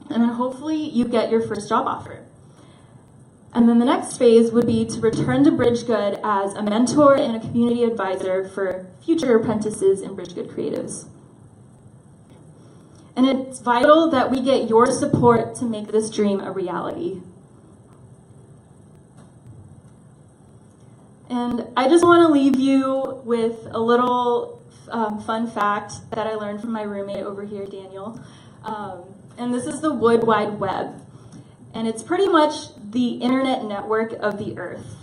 Speaker 10: and then hopefully you get your first job offer. And then the next phase would be to return to BRIDGEGOOD as a mentor and a community advisor for future apprentices and BRIDGEGOOD creatives. And it's vital that we get your support to make this dream a reality. And I just want to leave you with a little fun fact that I learned from my roommate over here, Daniel. And this is the Wood Wide Web. And it's pretty much the internet network of the earth.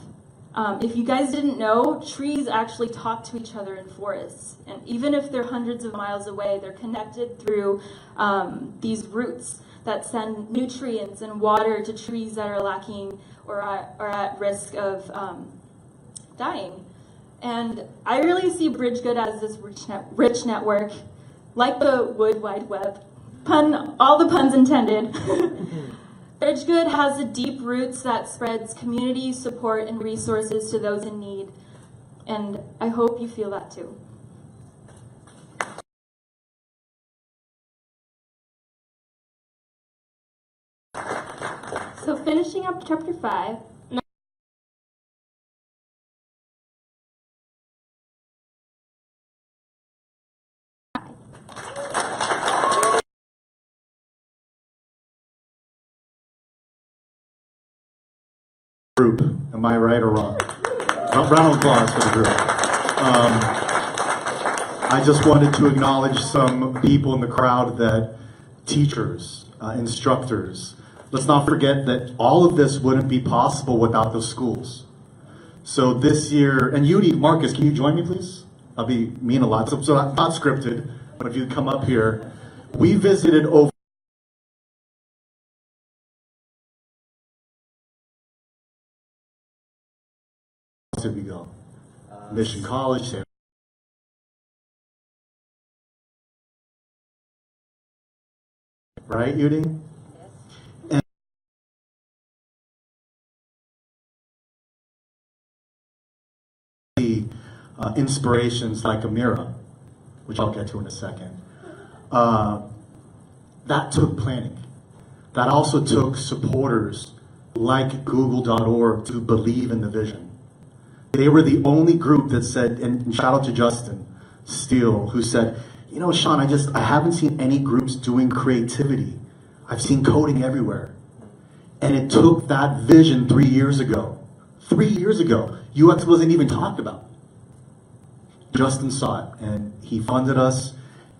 Speaker 10: If you guys didn't know, trees actually talk to each other in forests. And even if they're hundreds of miles away, they're connected through these roots that send nutrients and water to trees that are lacking or are at risk of dying. And I really see BRIDGEGOOD as this rich network, like the Wood Wide Web. All the puns intended. BRIDGEGOOD has the deep roots that spreads community support and resources to those in need. And I hope you feel that too.
Speaker 11: So finishing up chapter 5,
Speaker 6: Group, am I right or wrong? Round of applause for the group. I just wanted to acknowledge some people in the crowd, that teachers, instructors. Let's not forget that all of this wouldn't be possible without the schools. So this year, and Yudi, Marcus, can you join me please? I'll be mean a lot, so not scripted, but if you come up here. We visited over did we go? Mission College, right, Yudi? And the inspirations like Amira, which I'll get to in a second, that took planning. That also took supporters like Google.org to believe in the vision. They were the only group that said, and shout out to Justin Steele, who said, you know, Sean, I haven't seen any groups doing creativity. I've seen coding everywhere. And it took that vision 3 years ago. 3 years ago, UX wasn't even talked about. Justin saw it, and he funded us,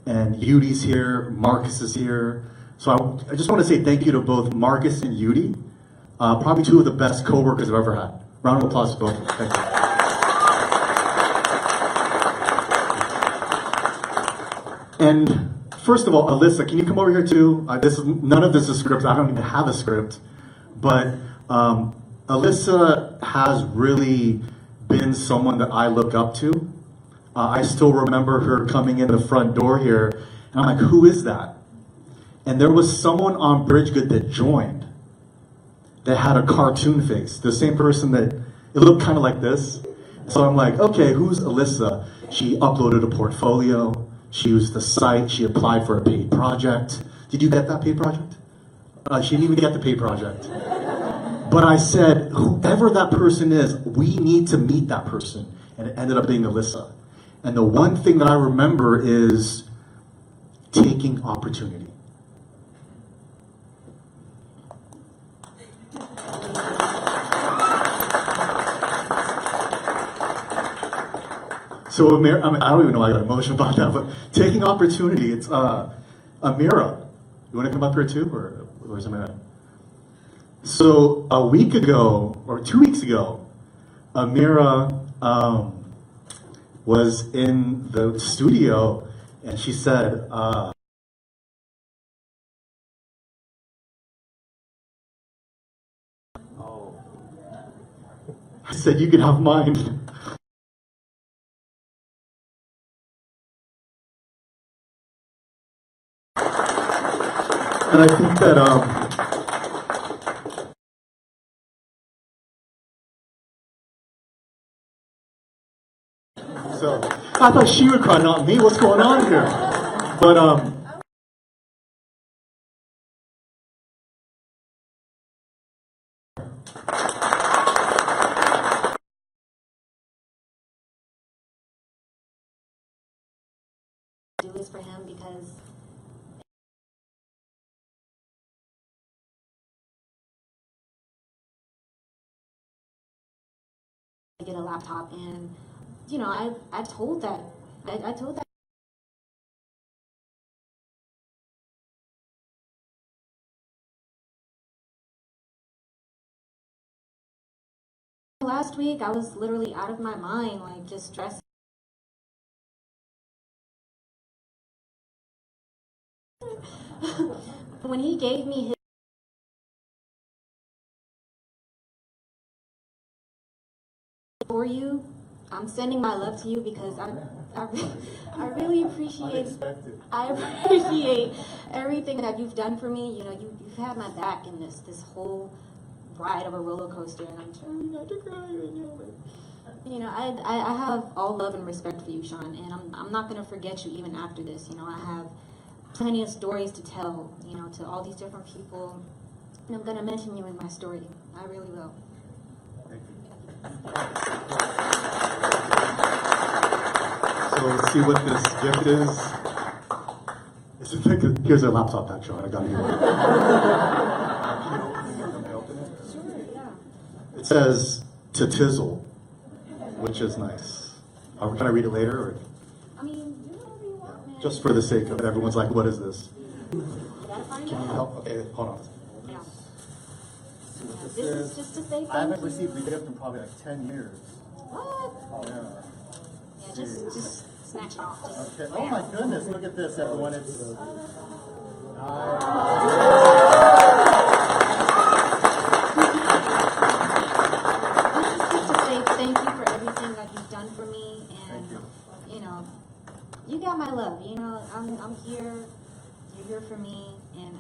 Speaker 6: and Yudi's here, Marcus is here. So I just want to say thank you to both Marcus and Yudi, probably two of the best co-workers I've ever had. Round of applause for both of them. Thank you. And first of all, Alyssa, can you come over here too? None of this is script. I don't even have a script. But Alyssa has really been someone that I look up to. I still remember her coming in the front door here, and I'm like, who is that? And there was someone on BRIDGEGOOD that joined that had a cartoon face. The same person that, it looked kind of like this. So I'm like, okay, who's Alyssa? She uploaded a portfolio. She used the site. She applied for a paid project. Did you get that paid project? She didn't even get the paid project. But I said, whoever that person is, we need to meet that person. And it ended up being Alyssa. And the one thing that I remember is taking opportunity. So Amira, I don't even know why I got emotional about that, but taking opportunity, it's Amira. You want to come up here too, or where's Amira? So a week ago, or 2 weeks ago, Amira was in the studio, and she said, I said, you can have mine. And I think that so I thought she would cry, not me. What's going on here? But
Speaker 9: do this for him because I get a laptop, and you know, I told that Last week, I was literally out of my mind, like just stressing. When he gave me his for you, I'm sending my love to you because I really appreciate everything that you've done for me. You know, you've had my back in this whole ride of a roller coaster, and I'm trying not to cry right now. But, you know, I have all love and respect for you, Sean, and I'm not gonna forget you even after this. You know, I have plenty of stories to tell, you know, to all these different people, and I'm gonna mention you in my story. I really will.
Speaker 6: So let's see what this gift is. Here's a laptop back, Sean. I got you one. It says to tizzle, which is nice. Can I read it later? Or?
Speaker 9: I mean, do whatever you want, man.
Speaker 6: Just for the sake of it, everyone's like, what is this? Can you help? Okay, hold on.
Speaker 9: Yeah. This is just to say thank you.
Speaker 12: I haven't received a gift in probably like 10 years.
Speaker 9: What?
Speaker 12: Oh, yeah.
Speaker 9: Yeah, just snatch it off. Just,
Speaker 12: Okay. Oh my goodness, look at this, everyone. It's
Speaker 9: just to say thank you for everything that you've done for me, and you know, you got my love. You know, I'm here. You're here for me, and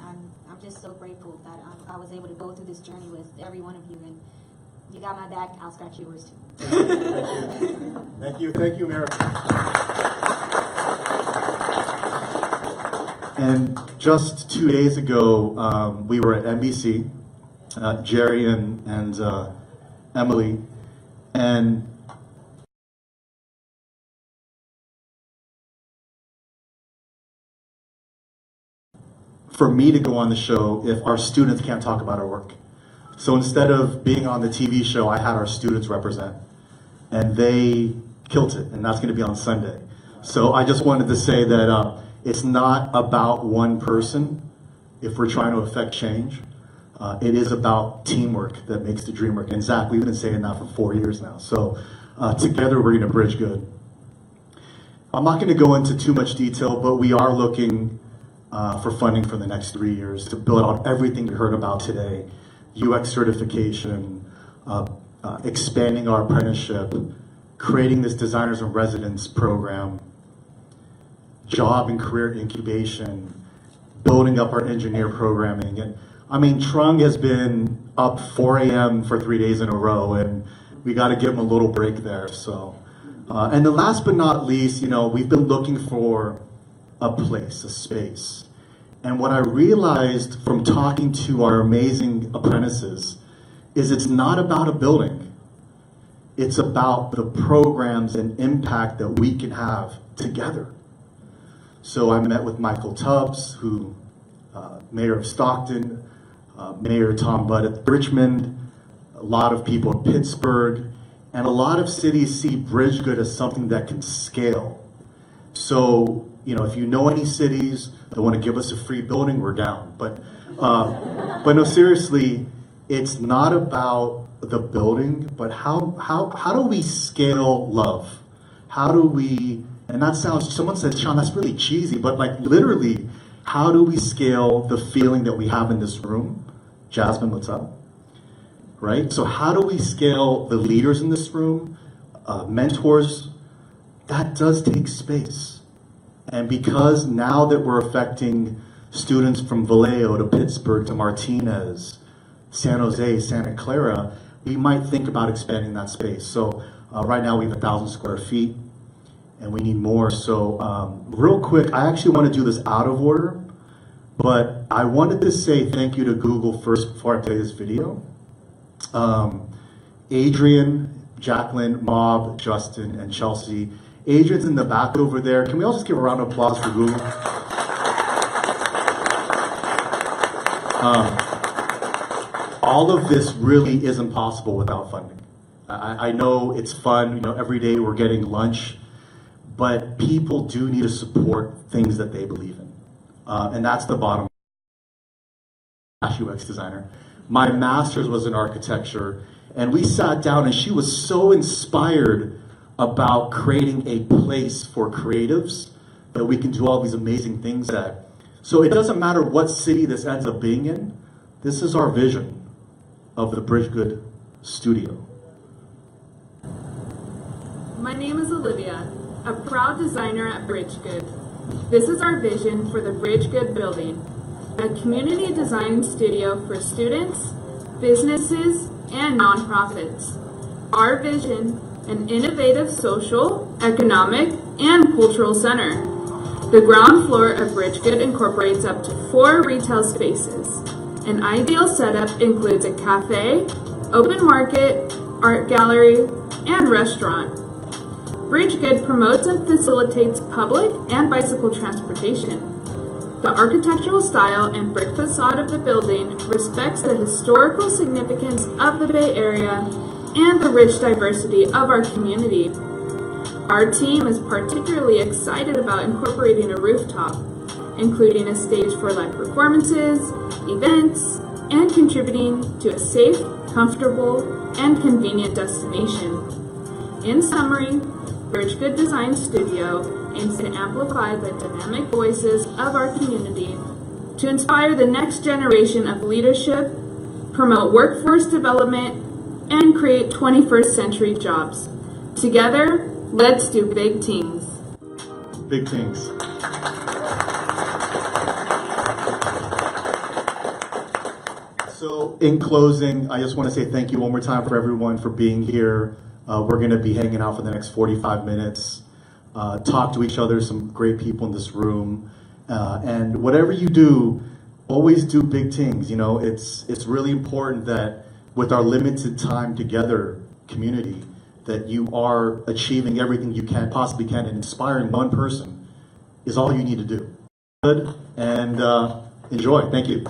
Speaker 9: I'm just so grateful that I was able to go through this journey with every one of you, and you got my back. I'll scratch yours too.
Speaker 6: Thank you, Mary. And just 2 days ago, we were at NBC, Jerry and Emily, and for me to go on the show if our students can't talk about our work. So instead of being on the TV show, I had our students represent, and they killed it, and that's going to be on Sunday. So I just wanted to say that it's not about one person if we're trying to affect change. It is about teamwork that makes the dream work. And Zach, we've been saying that for 4 years now. So together we're going to bridge good. I'm not going to go into too much detail, but we are looking for funding for the next 3 years to build out everything you heard about today. UX certification, expanding our apprenticeship, creating this designers in residence program, job and career incubation, building up our engineer programming. And I mean, Trung has been up 4 a.m. for 3 days in a row, and we got to give him a little break there. So, and then last but not least, you know, we've been looking for a place, a space. And what I realized from talking to our amazing apprentices is it's not about a building. It's about the programs and impact that we can have together. So I met with Michael Tubbs, who, Mayor of Stockton, Mayor Tom Budd at Richmond, a lot of people in Pittsburgh, and a lot of cities see BRIDGEGOOD as something that can scale. So, you know, if you know any cities that want to give us a free building, we're down. But no, seriously, it's not about the building, but how do we scale love? How do we, and that sounds, someone said, Sean, that's really cheesy, but like literally, how do we scale the feeling that we have in this room? Jasmine, what's up? Right? So how do we scale the leaders in this room, mentors? That does take space. And because now that we're affecting students from Vallejo to Pittsburgh to Martinez, San Jose, Santa Clara, we might think about expanding that space. So right now we have 1,000 square feet and we need more. So real quick, I actually want to do this out of order, but I wanted to say thank you to Google first before I play this video. Adrian, Jacqueline, Mob, Justin, and Chelsea. Adrian's in the back over there. Can we all just give a round of applause for Google? All of this really isn't possible without funding. I know it's fun, you know, every day we're getting lunch, but people do need to support things that they believe in. And that's the bottom line. UX designer. My master's was in architecture, And we sat down, and she was so inspired about creating a place for creatives that we can do all these amazing things at. So it doesn't matter what city this ends up being in, this is our vision of the BRIDGEGOOD studio.
Speaker 1: My name is Olivia, a proud designer at BRIDGEGOOD. This is our vision for the BRIDGEGOOD building, a community design studio for students, businesses, and nonprofits. Our vision, an innovative social, economic, and cultural center. The ground floor of BRIDGEGOOD incorporates up to 4 retail spaces. An ideal setup includes a cafe, open market, art gallery, and restaurant. BRIDGEGOOD promotes and facilitates public and bicycle transportation. The architectural style and brick facade of the building respects the historical significance of the Bay Area and the rich diversity of our community. Our team is particularly excited about incorporating a rooftop, including a stage for live performances, events, and contributing to a safe, comfortable, and convenient destination. In summary, BRIDGEGOOD Design Studio aims to amplify the dynamic voices of our community, to inspire the next generation of leadership, promote workforce development, and create 21st century jobs. Together, let's do big things.
Speaker 6: Big things. So in closing, I just want to say thank you one more time for everyone for being here. We're going to be hanging out for the next 45 minutes, talk to each other, some great people in this room. And whatever you do, always do big things. You know, it's really important that with our limited time together, community, that you are achieving everything you possibly can, and inspiring one person is all you need to do. Good, and enjoy. Thank you.